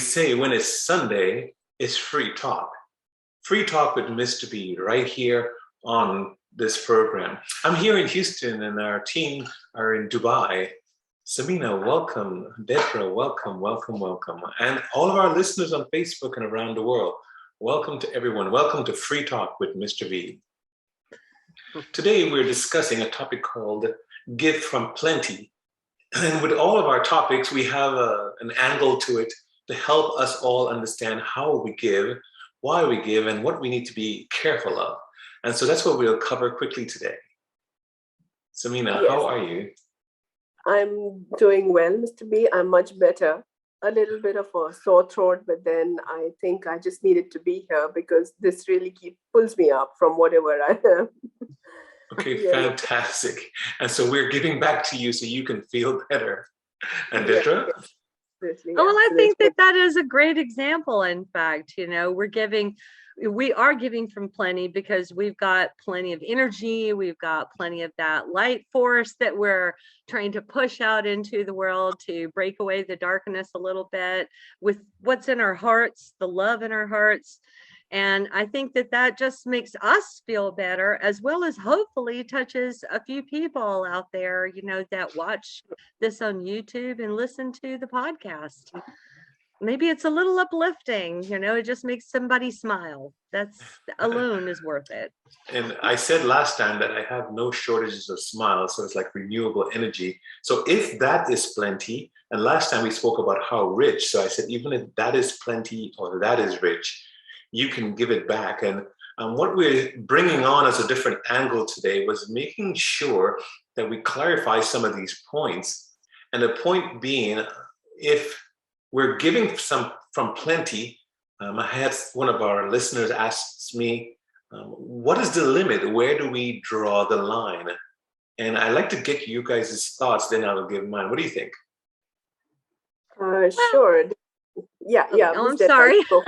say when it's Sunday, it's free talk. Free talk with Mr. B right here on this program. I'm here in Houston and our team are in Dubai. Sameena, welcome. Dedra, welcome, welcome, welcome. And all of our listeners on Facebook and around the world, welcome to everyone. Welcome to Free Talk with Mr. B. Today we're discussing a topic called Give from Plenty. And with all of our topics, we have an angle to it to help us all understand how we give, why we give, and what we need to be careful of. And so that's what we'll cover quickly today. Sameena, Yes. how are you? I'm doing well, Mr. B. I'm much better. A little bit of a sore throat, but then I think I just needed to be here because this really pulls me up from whatever I am. Okay, Yeah. fantastic. And so we're giving back to you so you can feel better. And Yeah, Dedra? yeah, absolutely, Oh, well, I absolutely. think that is a great example. In fact, we are giving from plenty because we've got plenty of energy. We've got plenty of that light force that we're trying to push out into the world to break away the darkness a little bit with what's in our hearts, the love in our hearts. And I think that just makes us feel better, as well as hopefully touches a few people out there, that watch this on YouTube and listen to the podcast. Maybe it's a little uplifting, it just makes somebody smile. That's alone is worth it. And I said last time that I have no shortages of smiles, so it's like renewable energy. So if that is plenty, and last time we spoke about how rich, so I said even if that is plenty or that is rich, you can give it back. And what we're bringing on as a different angle today was making sure that we clarify some of these points. And the point being, if we're giving some from plenty, I had one of our listeners asked me, what is the limit? Where do we draw the line? And I'd like to get you guys' thoughts, then I'll give mine. What do you think? Sure. Yeah. Oh, I'm Ms. Dedra, sorry. go.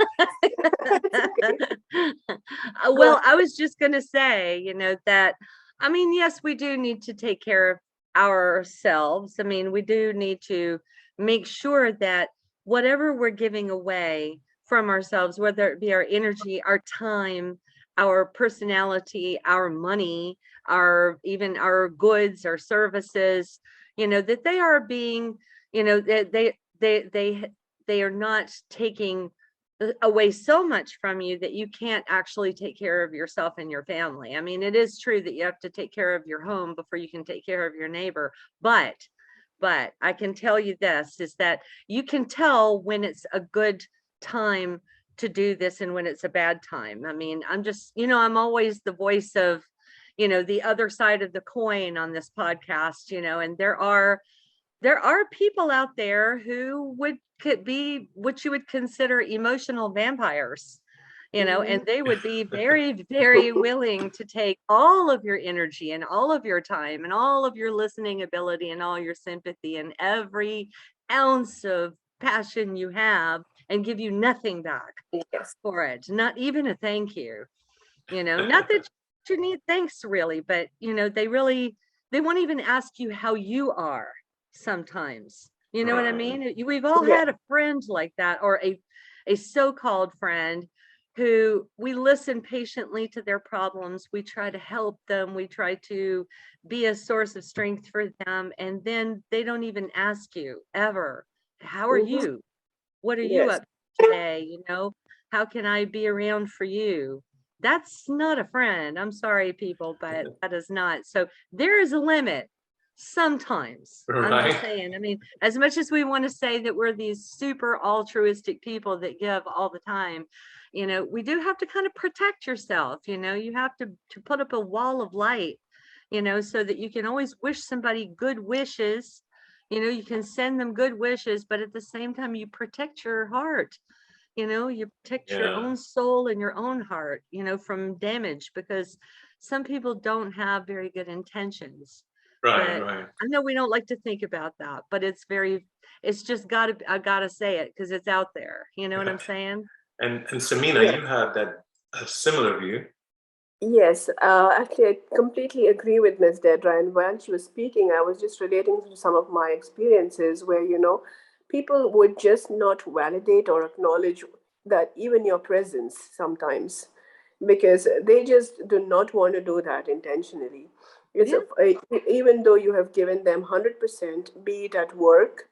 Well, I was just going to say, that, yes, we do need to take care of ourselves. We do need to make sure that whatever we're giving away from ourselves, whether it be our energy, our time, our personality, our money, even our goods, our services, that they are being, they are not taking away so much from you that you can't actually take care of yourself and your family. It is true that you have to take care of your home before you can take care of your neighbor, but I can tell you this, is that you can tell when it's a good time to do this and when it's a bad time. I'm just, I'm always the voice of, the other side of the coin on this podcast, and there are people out there who could be what you would consider emotional vampires, and they would be very, very willing to take all of your energy and all of your time and all of your listening ability and all your sympathy and every ounce of passion you have and give you nothing back for it. Not even a thank you, not that you need thanks really, but they won't even ask you how you are sometimes. You know what I mean? We've all had a friend like that, or a so-called friend who we listen patiently to their problems. We try to help them. We try to be a source of strength for them. And then they don't even ask you ever, how are you? What are you up to today? How can I be around for you? That's not a friend. I'm sorry, people, but that is not. So there is a limit. Sometimes. Right. I'm just saying, as much as we want to say that we're these super altruistic people that give all the time, we do have to kind of protect yourself. You have to put up a wall of light, so that you can always wish somebody good wishes. You can send them good wishes, but at the same time, you protect your heart. You protect your own soul and your own heart, from damage, because some people don't have very good intentions. Right. I know we don't like to think about that, but it's just I gotta say it because it's out there. You know what I'm saying? And Sameena, you have a similar view. Yes, actually, I completely agree with Ms. Dedra. And while she was speaking, I was just relating to some of my experiences where, people would just not validate or acknowledge that even your presence sometimes, because they just do not want to do that intentionally. It's Yeah. even though you have given them 100%, be it at work,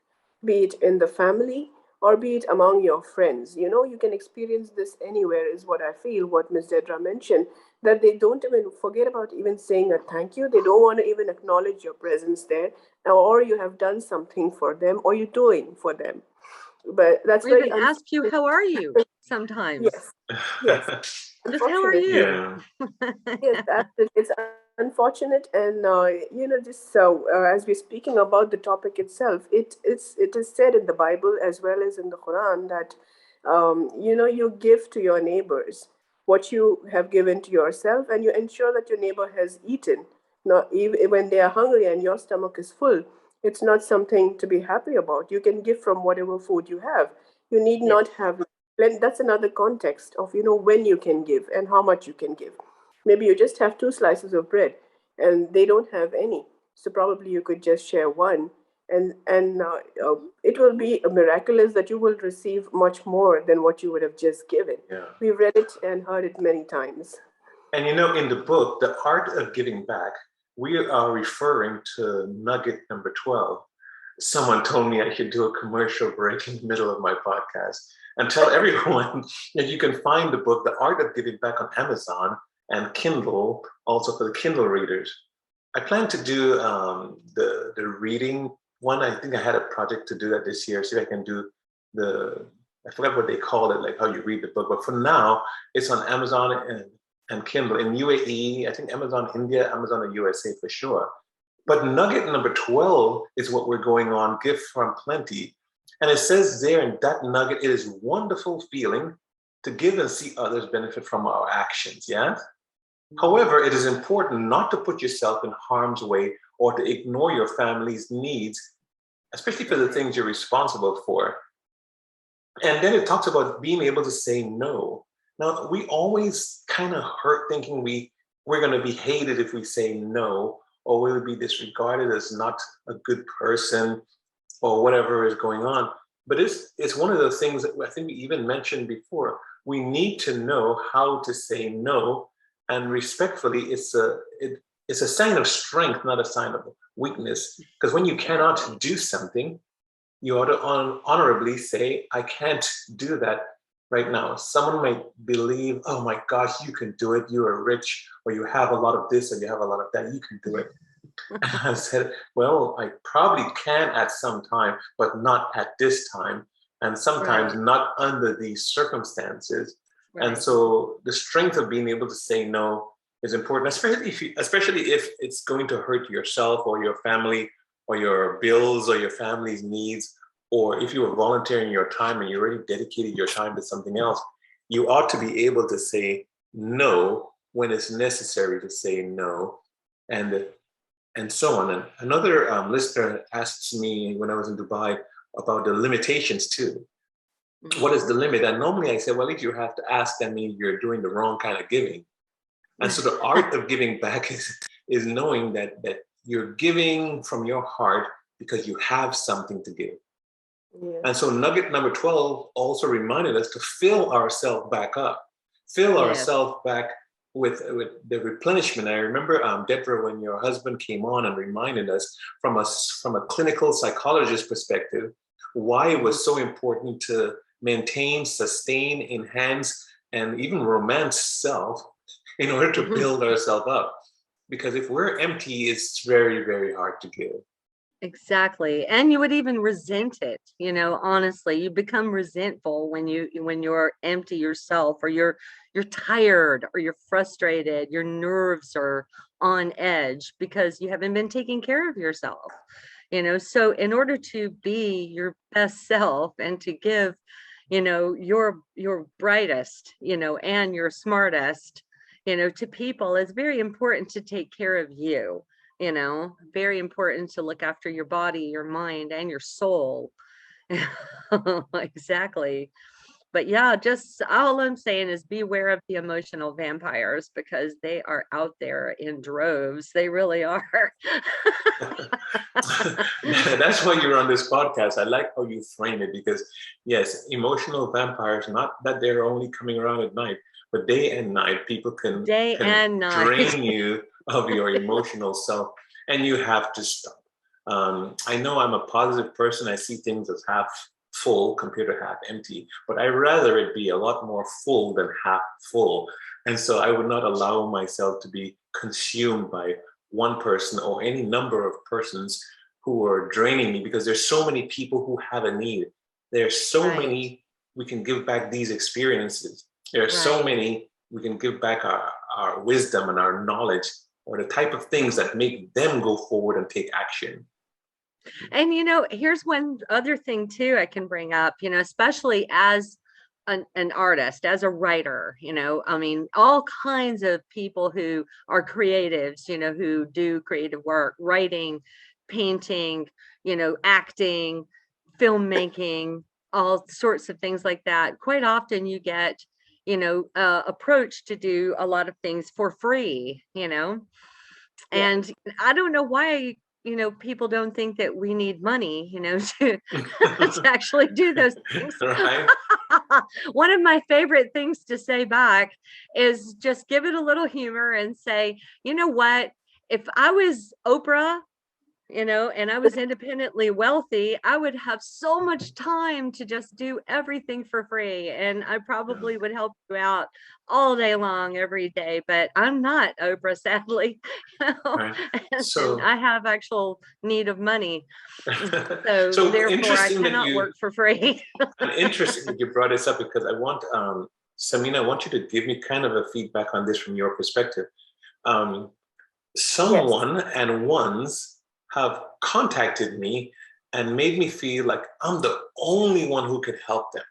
be it in the family, or be it among your friends. You can experience this anywhere, is what I feel, what Ms. Dedra mentioned, that they don't even forget about even saying a thank you. They don't want to even acknowledge your presence there, or you have done something for them, or you're doing for them. But that's Or very even ask you, unfortunate. how are you sometimes? Yes, yes. Just how are Unfortunately, you? Yeah. yes, absolutely. It's unfortunate, and just so as we're speaking about the topic itself, it is said in the Bible as well as in the Quran that you give to your neighbors what you have given to yourself, and you ensure that your neighbor has eaten. Not even when they are hungry and your stomach is full, it's not something to be happy about. You can give from whatever food you have. You need Yes. not have. Then that's another context of when you can give and how much you can give. Maybe you just have two slices of bread and they don't have any, so probably you could just share one, and it will be miraculous that you will receive much more than what you would have just given. Yeah. We've read it and heard it many times. And in the book, The Art of Giving Back, we are referring to Nugget number 12. Someone told me I should do a commercial break in the middle of my podcast and tell everyone that you can find the book, The Art of Giving Back, on Amazon and Kindle, also for the Kindle readers. I plan to do the reading one. I think I had a project to do that this year. See if I can do I forgot what they call it, like how you read the book. But for now, it's on Amazon and Kindle. In UAE, I think Amazon India, Amazon USA for sure. But nugget number 12 is what we're going on, Gift from Plenty. And it says there in that nugget, it is wonderful feeling to give and see others benefit from our actions, yeah? However, it is important not to put yourself in harm's way or to ignore your family's needs, especially for the things you're responsible for. And then it talks about being able to say no. Now, we always kind of hurt thinking we're going to be hated if we say no, or we'll be disregarded as not a good person, or whatever is going on. But it's one of those things that I think we even mentioned before. We need to know how to say no, and respectfully, it's a sign of strength, not a sign of weakness. Because when you cannot do something, you ought to honorably say, I can't do that right now. Someone might believe, oh my gosh, you can do it. You are rich, or you have a lot of this, or you have a lot of that. You can do it. I said, well, I probably can at some time, but not at this time. And sometimes Right. not under these circumstances. And Right. so the strength of being able to say no is important, especially if it's going to hurt yourself or your family or your bills or your family's needs, or if you are volunteering your time and you already dedicated your time to something else, you ought to be able to say no when it's necessary to say no, and so on. And another listener asked me when I was in Dubai about the limitations too. What is the limit? And normally I say, well, if you have to ask, that means you're doing the wrong kind of giving. And so the art of giving back is knowing that you're giving from your heart because you have something to give. Yeah. And so nugget number 12 also reminded us to fill ourselves back up, fill Yes. ourselves back with the replenishment. I remember, Dedra, when your husband came on and reminded us from a clinical psychologist perspective, why it was so important to maintain, sustain, enhance, and even romance self in order to build ourselves up. Because if we're empty, it's very, very hard to give. Exactly. And you would even resent it, honestly. You become resentful when you're empty yourself, or you're tired, or you're frustrated, your nerves are on edge because you haven't been taking care of yourself. So in order to be your best self and to give, your brightest, and your smartest, to people, it's very important to take care of you. Very important to look after your body, your mind, and your soul. Exactly. But yeah, just all I'm saying is beware of the emotional vampires, because they are out there in droves. They really are. That's why you're on this podcast. I like how you frame it, because yes, emotional vampires, not that they're only coming around at night, but day and night, people Day can and night. drain you of your emotional self, and you have to stop. I know I'm a positive person. I see things as half full compared to half empty, but I rather it be a lot more full than half full. And so I would not allow myself to be consumed by one person or any number of persons who are draining me, because there's so many people who have a need. There's so Right. many we can give back these experiences. There are so Right. many we can give back our wisdom and our knowledge, or the type of things that make them go forward and take action. And here's one other thing too I can bring up, especially as an artist, as a writer, I mean, all kinds of people who are creatives, who do creative work, writing, painting, acting, filmmaking, all sorts of things like that. Quite often you get, approached to do a lot of things for free, Yeah. and I don't know why, people don't think that we need money, to actually do those things. Right? One of my favorite things to say back is just give it a little humor and say, you know what? If I was Oprah, and I was independently wealthy, I would have so much time to just do everything for free. And I probably would help you out all day long, every day. But I'm not Oprah, sadly. Right. And So, I have actual need of money. So so therefore, I interesting that cannot work for free. and interesting that you brought this up, because I want, Sameena, I want you to give me kind of a feedback on this from your perspective. Um, Yes. Someone and ones have contacted me and made me feel like I'm the only one who could help them.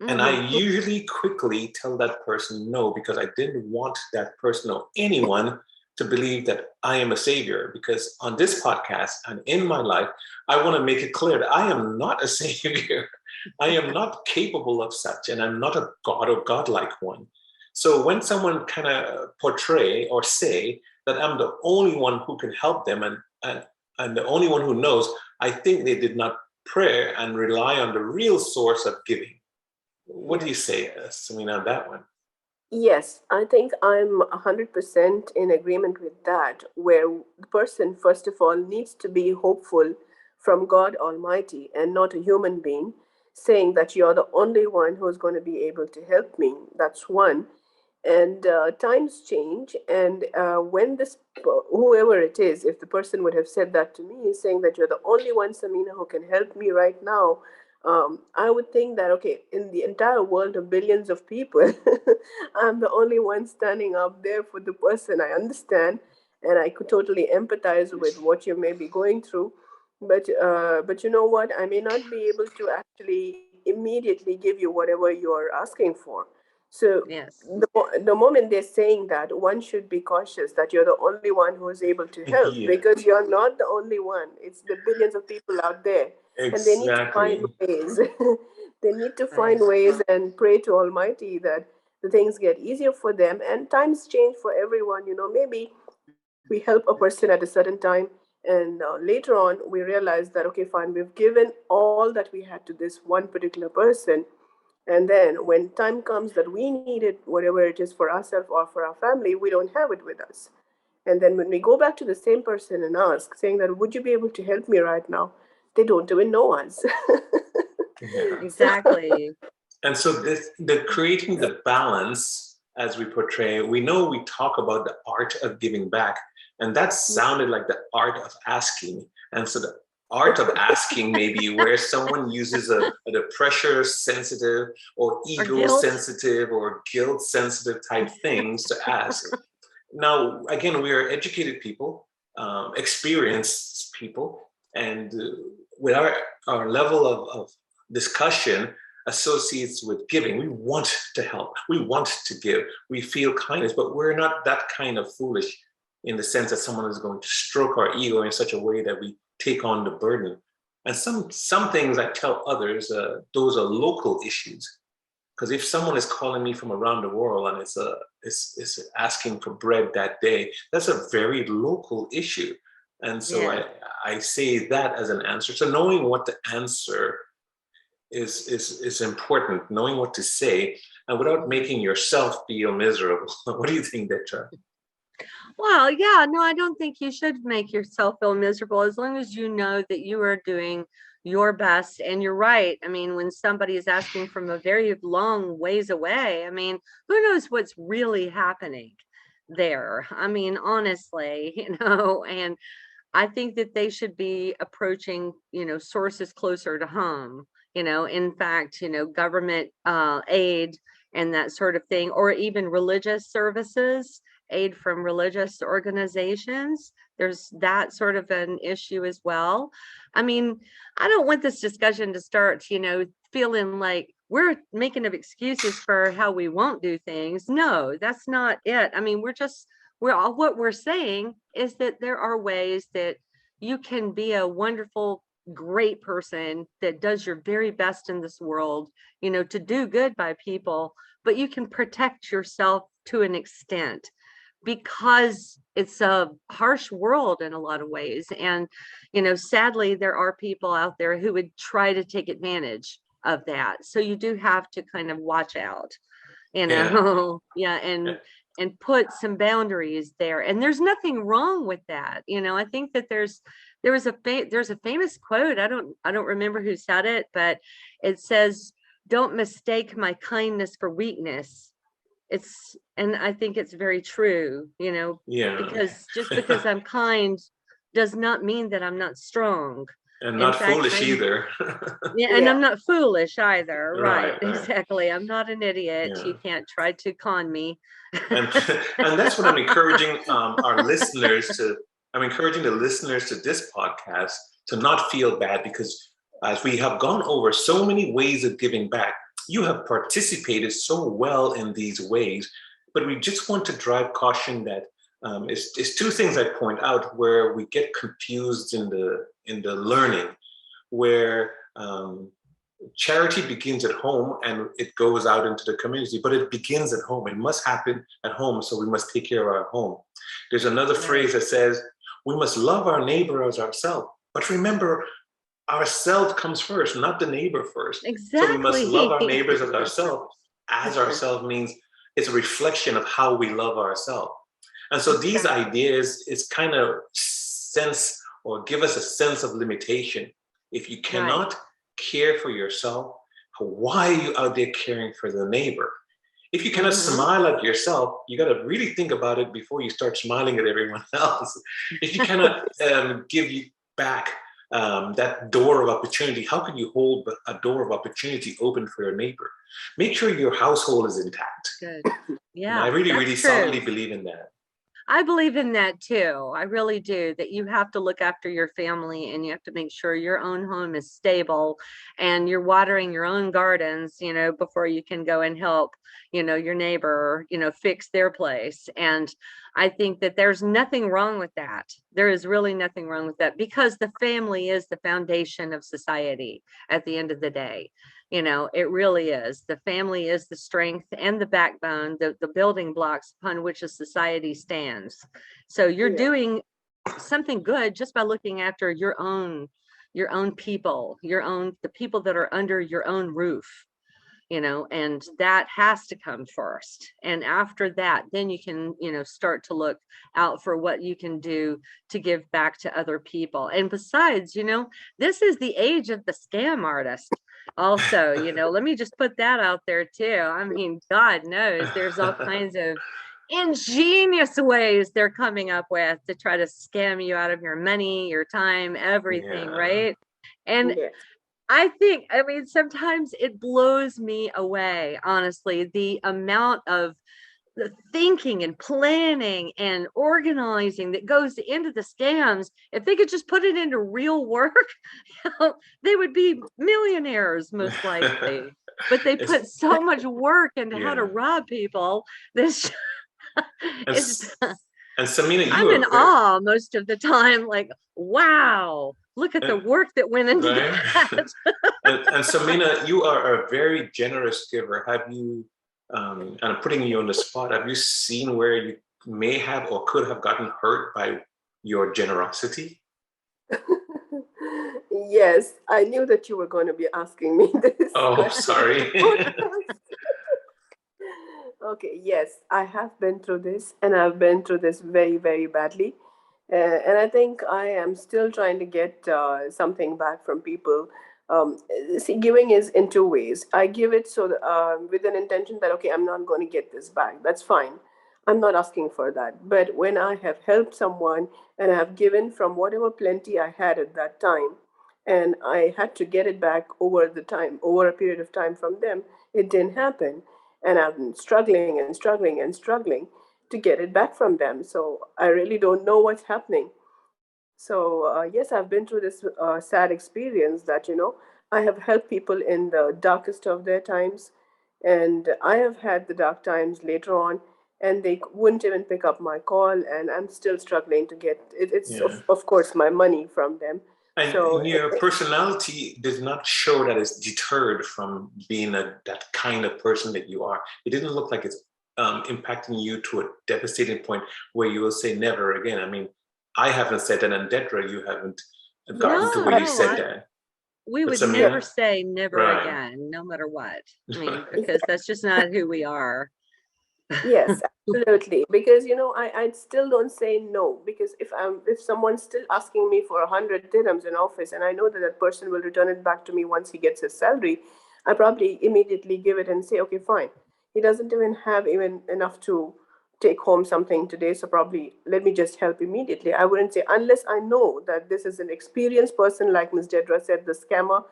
And I Mhm. usually quickly tell that person no, because I didn't want that person or anyone to believe that I am a savior. Because on this podcast and in my life, I want to make it clear that I am not a savior. I am not capable of such, and I'm not a god or godlike one. So when someone kind of portray or say that I'm the only one who can help them, and the only one who knows, I think they did not pray and rely on the real source of giving. What do Yeah. you say, Sameena, on that one? Yes, I think I'm 100% in agreement with that, where the person, first of all, needs to be hopeful from God Almighty and not a human being, saying that you're the only one who's going to be able to help me. That's one. And times change. And when whoever it is, if the person would have said that to me, saying that you're the only one, Sameena, who can help me right now, I would think that, okay, in the entire world of billions of people, I'm the only one standing up there for the person. I understand, and I could totally empathize with what you may be going through. But you know what? I may not be able to actually immediately give you whatever you're asking for. So Yes. the moment they're saying that, one should be cautious that you're the only one who is able to help, Yeah, because you're not the only one. It's the billions of people out there, and they need to find exactly. ways. They need to find Right. ways and pray to Almighty that the things get easier for them, and times change for everyone. Maybe we help a person at a certain time, and later on we realize that, okay, fine, we've given all that we had to this one particular person, and then when time comes that we need it, whatever it is, for ourselves or for our family, we don't have it with us. And then when we go back to the same person and ask, saying that, would you be able to help me right now? They don't even know us. Yeah. So, Exactly. And so the creating the balance as we portray, we know we talk about the art of giving back, and that sounded like the art of asking. And so the art of asking may be where someone uses the pressure sensitive or Or ego guilt. sensitive or guilt sensitive type things to ask. Now, again, we are educated people, experienced people, and with our level of discussion associates with giving. We want to help. We want to give. We feel kindness, but we're not that kind of foolish in the sense that someone is going to stroke our ego in such a way that we take on the burden. And some things I tell others, those are local issues. Because if someone is calling me from around the world and it's asking for bread that day, that's a very local issue. And so Yeah. I say that as an answer. So knowing what to answer is important, knowing what to say, and without making yourself feel miserable. What do you think, Dedra? Well, yeah, no, I don't think you should make yourself feel miserable as long as you know that you are doing your best. And you're right. I mean, when somebody is asking from a very long ways away, I mean, who knows what's really happening there? I mean, honestly, and I think that they should be approaching, sources closer to home, in fact, government aid and that sort of thing, or even religious services, aid from religious organizations. There's that sort of an issue as well. I mean, I don't want this discussion to start, feeling like we're making up excuses for how we won't do things. No, that's not it. I mean, what we're saying is that there are ways that you can be a wonderful, great person that does your very best in this world, to do good by people, but you can protect yourself to an extent because it's a harsh world in a lot of ways. And, sadly, there are people out there who would try to take advantage of that. So you do have to kind of watch out, Yeah. yeah, and put some boundaries there. And there's nothing wrong with that. I think that there's a famous quote. I don't remember who said it, but it says, "Don't mistake my kindness for weakness." And I think it's very true, Yeah. because just because I'm kind does not mean that I'm not strong. And In not fact, foolish either. yeah, and Yeah. I'm not foolish either. Right, Right, right. exactly. I'm not an idiot. Yeah. You can't try to con me. And and that's what I'm encouraging our listeners to. I'm encouraging the listeners to this podcast to not feel bad, because as we have gone over so many ways of giving back, you have participated so well in these ways. But we just want to drive caution that it's two things I point out where we get confused in the learning, where charity begins at home and it goes out into the community, but it begins at home. It must happen at home, so we must take care of our home. There's another Right. phrase that says we must love our neighbor as ourselves. But remember, ourself comes first, not the neighbor first. So we must love Exactly. our neighbors as ourselves. As ourselves means it's a reflection of how we love ourselves. And so these Exactly. ideas is kind of sense or give us a sense of limitation. If you Right. cannot care for yourself, why are you out there caring for the neighbor? If you cannot Hmm. smile at yourself, you got to really think about it before you start smiling at everyone else. If you cannot give you back that door of opportunity, how can you hold a door of opportunity open for your neighbor? Make sure your household is intact. Good. I Yeah, really, that's really solidly true. believe in that. I believe in that too. I really do, that you have to look after your family and you have to make sure your own home is stable and you're watering your own gardens, before you can go and help, your neighbor, fix their place. And I think that there's nothing wrong with that. There is really nothing wrong with that, because the family is the foundation of society at the end of the day. It really is. The family is the strength and the backbone, the building blocks upon which a society stands. So you're Yeah. doing something good just by looking after your own people, the people that are under your own roof, and that has to come first. And after that, then you can, start to look out for what you can do to give back to other people. And besides, this is the age of the scam artist. Also, let me just put that out there too. I mean, God knows there's all kinds of ingenious ways they're coming up with to try to scam you out of your money, your time, everything, Yeah. right? And Yes. I mean, sometimes it blows me away, honestly, the amount of the thinking and planning and organizing that goes into the scams. If they could just put it into real work, they would be millionaires most likely. But they It's, put so much work into how to yeah. rob people. This And, it's And Sameena, you I'm in are awe most of the time, like, wow, look at the work that went into right? that. And Sameena, you are a very generous giver. Have you, and I'm putting you on the spot, have you seen where you may have or could have gotten hurt by your generosity? Yes, I knew that you were going to be asking me this Oh, question. sorry. Okay, yes, I have been through this, and I've been through this very, very badly. And I think I am still trying to get something back from people. See, giving is in two ways. I give it so that, with an intention that, okay, I'm not going to get this back. That's fine. I'm not asking for that. But when I have helped someone and I have given from whatever plenty I had at that time, and I had to get it back over the time, over a period of time from them, it didn't happen. And I've been struggling and struggling and struggling to get it back from them. So I really don't know what's happening. So yes, I've been through this sad experience that, I have helped people in the darkest of their times, and I have had the dark times later on, and they wouldn't even pick up my call, and I'm still struggling to get it. It's Yeah. of course my money from them. So And your personality does not show that it's deterred from being that kind of person that you are. It didn't look like it's impacting you to a devastating point where you will say never again. I mean, I haven't said that, and Dedra, you haven't gotten to yes, where you No, said that. we But would yeah, never Sameena, say never right. again, no matter what. I mean, because that's just not who we are. yes, absolutely. Because I still don't say no, because if someone's still asking me for 100 dirhams in office, and I know that that person will return it back to me once he gets his salary, I probably immediately give it and say, okay, fine. He doesn't even have even enough to take home something today, so probably let me just help immediately. I wouldn't say unless I know that this is an experienced person, like Ms. Dedra said, the scammer.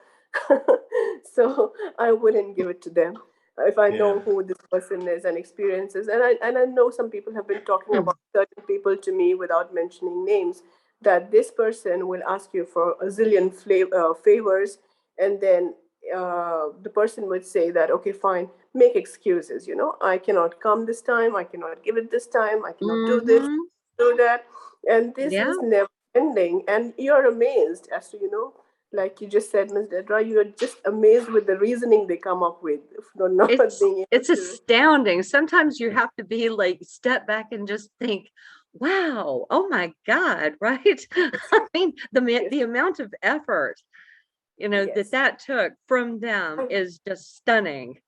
So I wouldn't give it to them if I Yeah. know who this person is and experiences. And I know some people have been talking about certain people to me without mentioning names, that this person will ask you for a zillion favors, and then the person would say that, okay, fine, make excuses. I cannot come this time, I cannot give it this time, I cannot do this, Hmm. do that, and this Yeah, is never ending. And you're amazed as to, like you just said, Ms. Dedra, you're just amazed with the reasoning they come up with for not it's being able it's to. astounding. Sometimes you have to be like step back and just think, wow, oh my God, right? I mean, Yes, the amount of effort, yes, that took from them I've, is just stunning.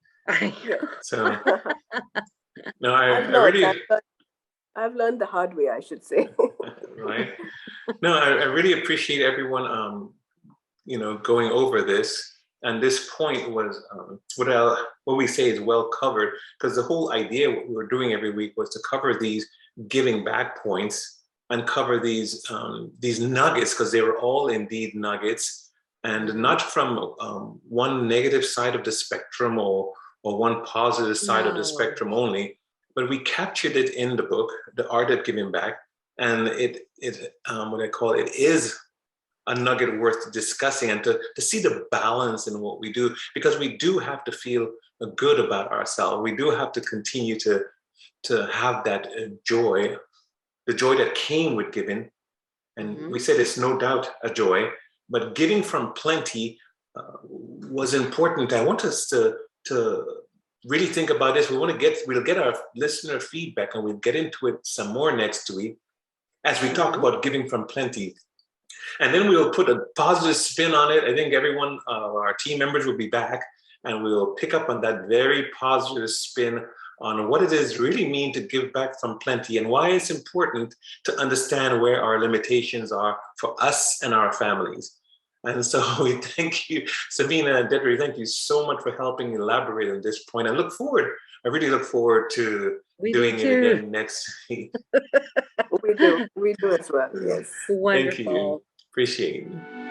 yes. So no, I've I learned. really I've learned the hard way, I should say. right. No, I really appreciate everyone going over this. And this point was what we say is well covered, because the whole idea what we were doing every week was to cover these giving back points and cover these nuggets, because they were all indeed nuggets, and Mhm. not from one negative side of the spectrum or one positive side of the No. spectrum only, but we captured it in the book, The Art of Giving Back, and it what I call it is a nugget worth discussing, and to see the balance in what we do, because we do have to feel good about ourselves. We do have to continue to have that joy, the joy that came with giving. And we Mhm. said it's no doubt a joy, but giving from plenty was important. I want us to really think about this. We'll get our listener feedback, and we'll get into it some more next week as we talk Mhm. about giving from plenty. And then we'll put a positive spin on it. I think everyone, our team members will be back, and we'll pick up on that very positive spin on what it is really mean to give back from plenty, and why it's important to understand where our limitations are for us and our families. And so we thank you, Sameena and Dedra, thank you so much for helping elaborate on this point. I really look forward to We do doing it too. again next week. We do. We do as well. Yes. Thank you. Wonderful. Appreciate it.